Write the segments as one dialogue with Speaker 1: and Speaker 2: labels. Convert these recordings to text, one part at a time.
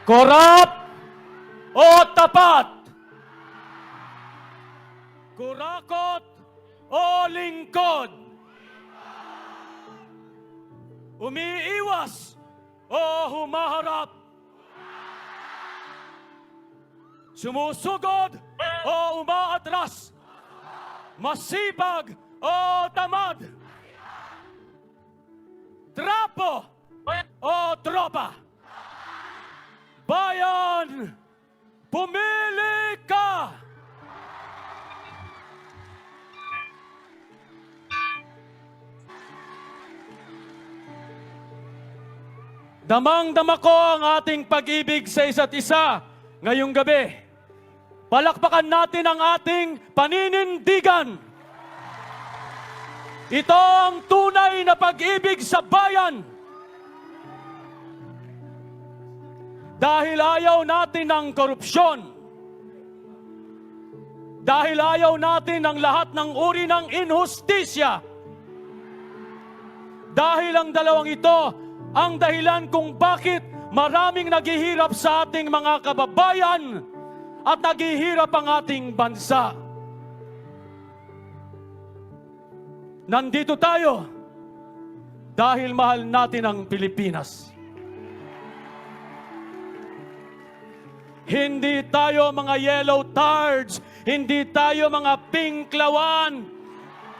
Speaker 1: Korap o tapat? Kurakot o lingkod? Umiiwas o humaharap? Sumusugod o umaatras? Masipag o tamad? Trapo o tropa? Bayan, pumili ka! Damang-dama ko ang ating pag-ibig sa isa't isa ngayong gabi. Palakpakan natin ang ating paninindigan. Ito ang tunay na pag-ibig sa bayan. Dahil ayaw natin ng korupsyon. Dahil ayaw natin ng lahat ng uri ng inhustisya. Dahil ang dalawang ito ang dahilan kung bakit maraming naghihirap sa ating mga kababayan at naghihirap ang ating bansa. Nandito tayo dahil mahal natin ang Pilipinas. Hindi tayo mga yellow tards, hindi tayo mga pinklawan,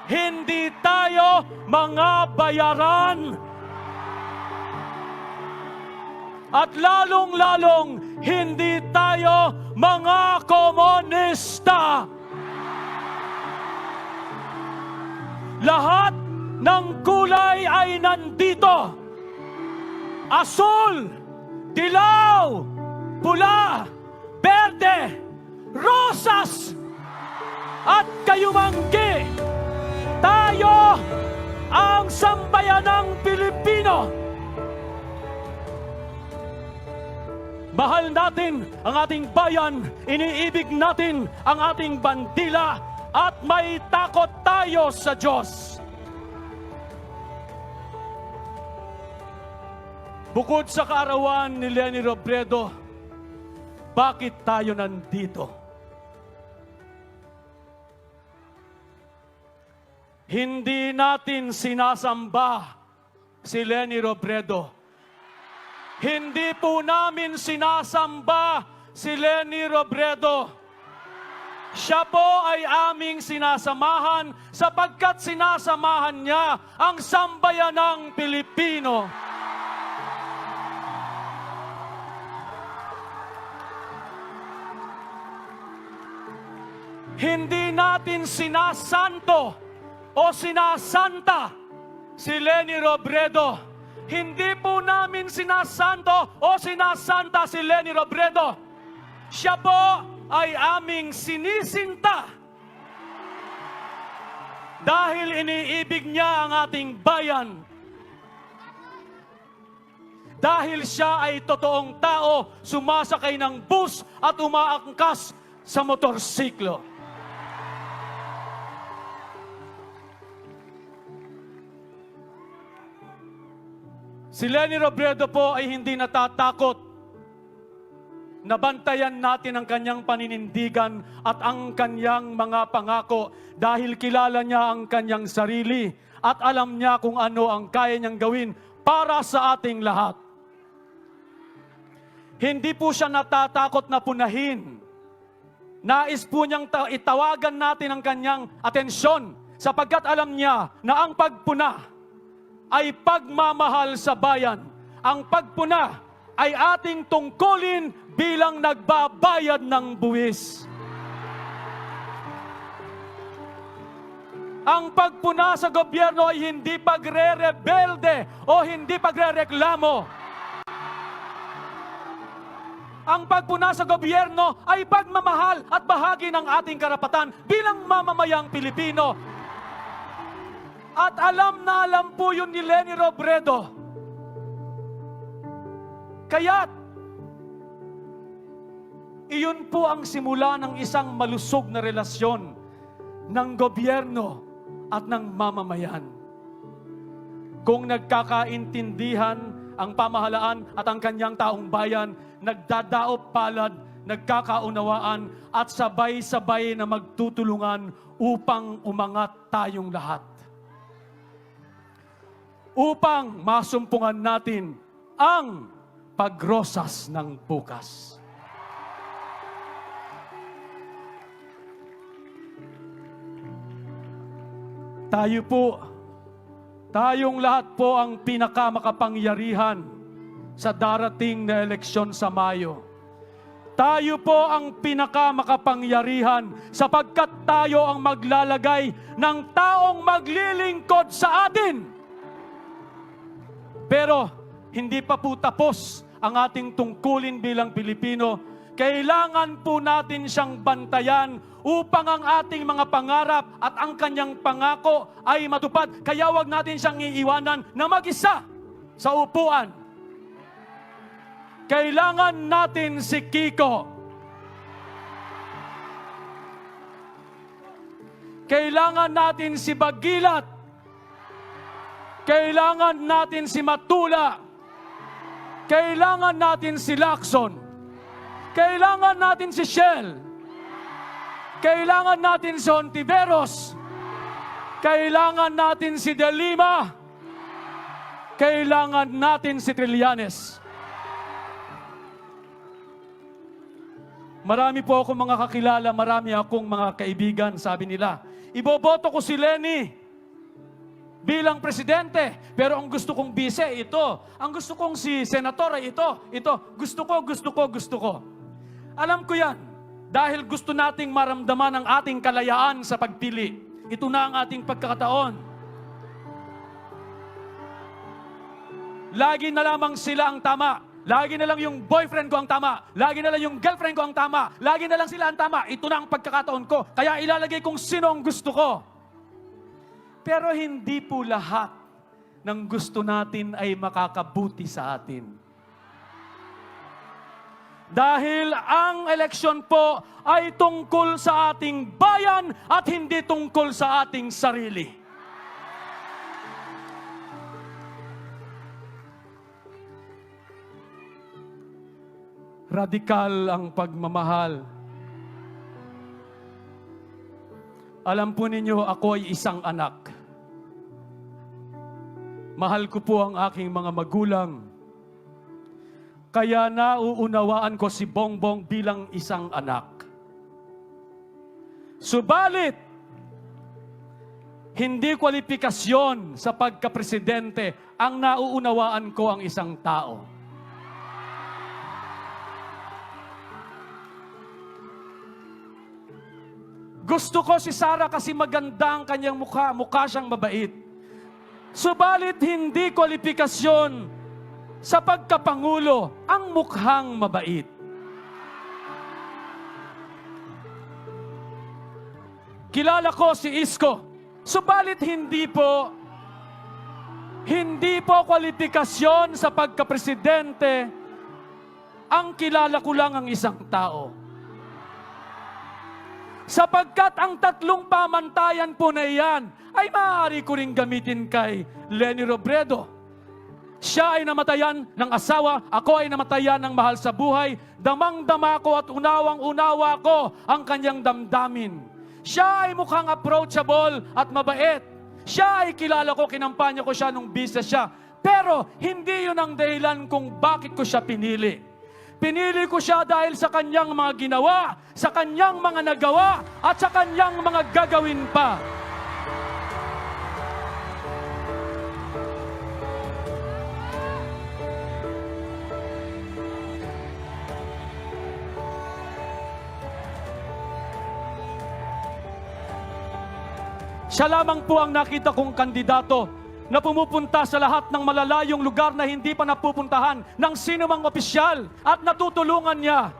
Speaker 1: hindi tayo mga bayaran. At lalong-lalong, hindi tayo mga komunista. Lahat ng kulay ay nandito. Asul, dilaw, pula, berde, rosas, at kayumanggi. Tayo ang sambayanang Pilipino. Mahal natin ang ating bayan, iniibig natin ang ating bandila, at may takot tayo sa Diyos. Bukod sa kaarawan ni Leni Robredo, bakit tayo nandito? Hindi natin sinasamba si Leni Robredo. Hindi po namin sinasamba si Leni Robredo. Siya po ay aming sinasamahan sapagkat sinasamahan niya ang sambayanang Pilipino. Hindi natin sinasanto o sinasanta si Leni Robredo. Hindi po namin sinasanto o sinasanta si Leni Robredo. Siya po ay aming sinisinta. Dahil iniibig niya ang ating bayan. Dahil siya ay totoong tao, sumasakay ng bus at umaangkas sa motorsiklo. Si Leni Robredo po ay hindi natatakot. Nabantayan natin ang kanyang paninindigan at ang kanyang mga pangako dahil kilala niya ang kanyang sarili at alam niya kung ano ang kaya niyang gawin para sa ating lahat. Hindi po siya natatakot na punahin. Nais po niyang itawagan natin ang kanyang atensyon sapagkat alam niya na ang pagpuna ay pagmamahal sa bayan. Ang pagpuna ay ating tungkulin bilang nagbabayad ng buwis. Ang pagpuna sa gobyerno ay hindi pagre-rebelde o hindi pagre-reklamo. Ang pagpuna sa gobyerno ay pagmamahal at bahagi ng ating karapatan bilang mamamayang Pilipino. At alam na alam po yun ni Leni Robredo. Kaya't, iyon po ang simula ng isang malusog na relasyon ng gobyerno at ng mamamayan. Kung nagkakaintindihan ang pamahalaan at ang kanyang taong bayan, nagdadaop palad, nagkakaunawaan at sabay-sabay na magtutulungan upang umangat tayong lahat. Upang masumpungan natin ang pagrosas ng bukas. Tayong lahat po ang pinakamakapangyarihan sa darating na eleksyon sa Mayo. Tayo po ang pinakamakapangyarihan sapagkat tayo ang maglalagay ng taong maglilingkod sa atin. Pero hindi pa po tapos ang ating tungkulin bilang Pilipino. Kailangan po natin siyang bantayan upang ang ating mga pangarap at ang kanyang pangako ay matupad. Kaya wag natin siyang iiwanan na mag-isa sa upuan. Kailangan natin si Kiko. Kailangan natin si Bagilat. Kailangan natin si Matula. Kailangan natin si Lacson. Kailangan natin si Shell. Kailangan natin si Hontiveros. Kailangan natin si De Lima. Kailangan natin si Trillanes. Marami po akong mga kakilala, marami akong mga kaibigan, sabi nila. Iboboto ko si Leni bilang presidente. Pero ang gusto kong bise, ito. Ang gusto kong si senator ay ito. Ito. Gusto ko. Alam ko yan. Dahil gusto nating maramdaman ang ating kalayaan sa pagpili. Ito na ang ating pagkakataon. Lagi na lamang sila ang tama. Lagi na lang yung boyfriend ko ang tama. Lagi na lang yung girlfriend ko ang tama. Lagi na lang sila ang tama. Ito na ang pagkakataon ko. Kaya ilalagay kong sino ang gusto ko. Pero hindi po lahat ng gusto natin ay makakabuti sa atin. Dahil ang eleksyon po ay tungkol sa ating bayan at hindi tungkol sa ating sarili. Radikal ang pagmamahal. Alam po ninyo, ako ay isang anak. Mahal ko po ang aking mga magulang. Kaya nauunawaan ko si Bongbong bilang isang anak. Subalit, hindi kwalifikasyon sa pagkapresidente ang nauunawaan ko ang isang tao. Gusto ko si Sara kasi maganda ang kanyang mukha. Mukha siyang mabait. Subalit hindi kwalifikasyon sa pagkapangulo ang mukhang mabait. Kilala ko si Isko. Subalit hindi po kwalifikasyon sa pagkapresidente ang kilala ko lang ang isang tao. Sapagkat ang tatlong pamantayan po na iyan ay maaari ko rin gamitin kay Leni Robredo. Siya ay namatayan ng asawa, ako ay namatayan ng mahal sa buhay. Damang-dama ko at unawang-unawa ko ang kanyang damdamin. Siya ay mukhang approachable at mabait. Siya ay kilala ko, kinampanya ko siya nung business siya. Pero hindi yun ang dahilan kung bakit ko siya pinili. Pinili ko siya dahil sa kanyang mga ginawa, sa kanyang mga nagawa, at sa kanyang mga gagawin pa. Siya lamang po ang nakita kong kandidato na pumupunta sa lahat ng malalayong lugar na hindi pa napupuntahan ng sino mang opisyal at natutulungan niya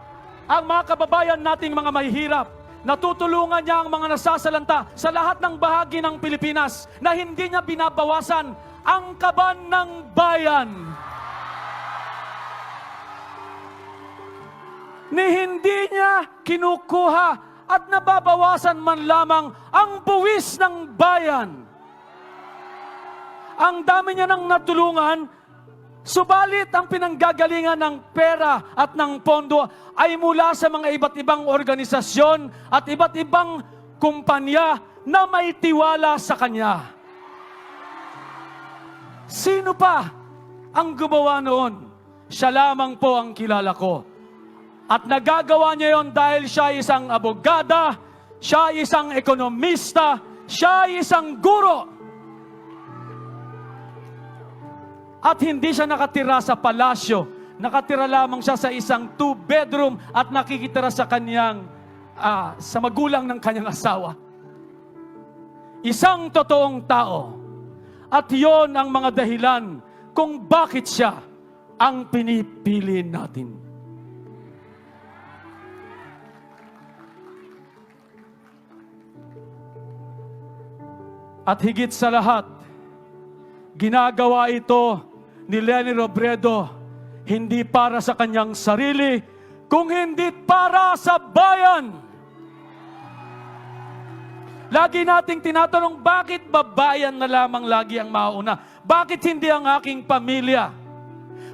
Speaker 1: ang mga kababayan nating mga mahihirap. Natutulungan niya ang mga nasasalanta sa lahat ng bahagi ng Pilipinas na hindi niya binabawasan ang kaban ng bayan. Ni hindi niya kinukuha at nababawasan man lamang ang buwis ng bayan. Ang dami niya nang natulungan, Subalit ang pinanggagalingan ng pera at ng pondo ay mula sa mga iba't ibang organisasyon at iba't ibang kumpanya na may tiwala sa kanya. Sino pa ang gumawa noon? Siya lamang po ang kilala ko. At nagagawa niya yon dahil siya isang abogada, siya isang ekonomista, siya isang guro. At hindi siya nakatira sa palasyo. Nakatira lamang siya sa isang 2-bedroom at nakikitira sa kanyang, sa magulang ng kanyang asawa. Isang totoong tao. At yon ang mga dahilan kung bakit siya ang pinipili natin. At higit sa lahat, ginagawa ito ni Leni Robredo hindi para sa kanyang sarili, kung hindi para sa bayan. Lagi nating tinatanong, bakit ba bayan na lamang lagi ang mauna? Bakit hindi ang aking pamilya?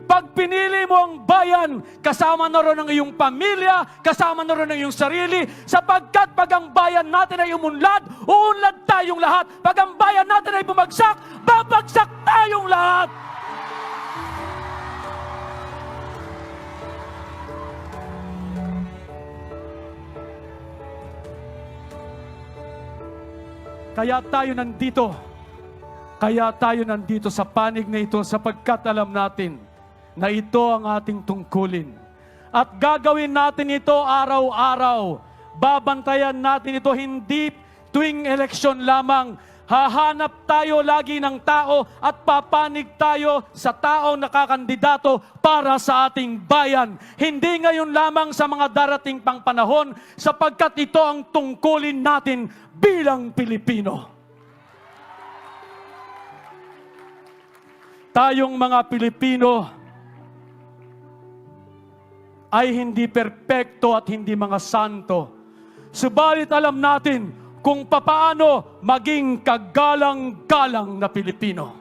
Speaker 1: Pag pinili mo ang bayan, kasama na rin ang iyong pamilya, kasama na rin ang iyong sarili, sapagkat pag ang bayan natin ay umunlad, uunlad tayong lahat. Pag ang bayan natin ay bumagsak, babagsak tayong lahat. Kaya tayo nandito sa panig na ito sapagkat alam natin na ito ang ating tungkulin. At gagawin natin ito araw-araw. Babantayan natin ito hindi tuwing eleksyon lamang. Hahanap tayo lagi ng tao at papanig tayo sa taong nakakandidato para sa ating bayan. Hindi ngayon lamang sa mga darating pang panahon sapagkat ito ang tungkulin natin bilang Pilipino. Tayong mga Pilipino ay hindi perpekto at hindi mga santo. Subalit alam natin kung papaano maging kagalang-galang na Pilipino.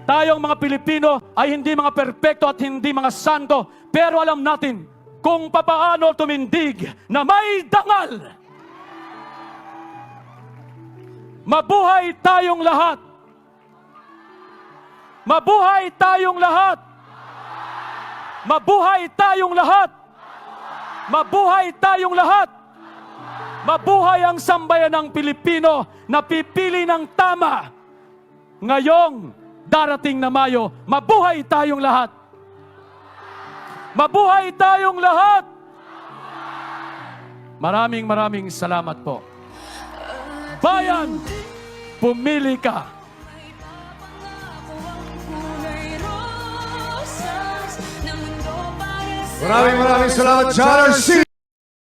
Speaker 1: Tayong mga Pilipino ay hindi mga perpekto at hindi mga santo, pero alam natin kung papaano tumindig na may dangal. Mabuhay tayong lahat! Mabuhay tayong lahat! Mabuhay tayong lahat! Mabuhay tayong lahat! Mabuhay ang sambayan ng Pilipino na pipili ng tama. Ngayong darating na Mayo, mabuhay tayong lahat! Mabuhay tayong lahat! Maraming salamat po. Bayan, pumili ka!
Speaker 2: Maraming salamat, John R.C.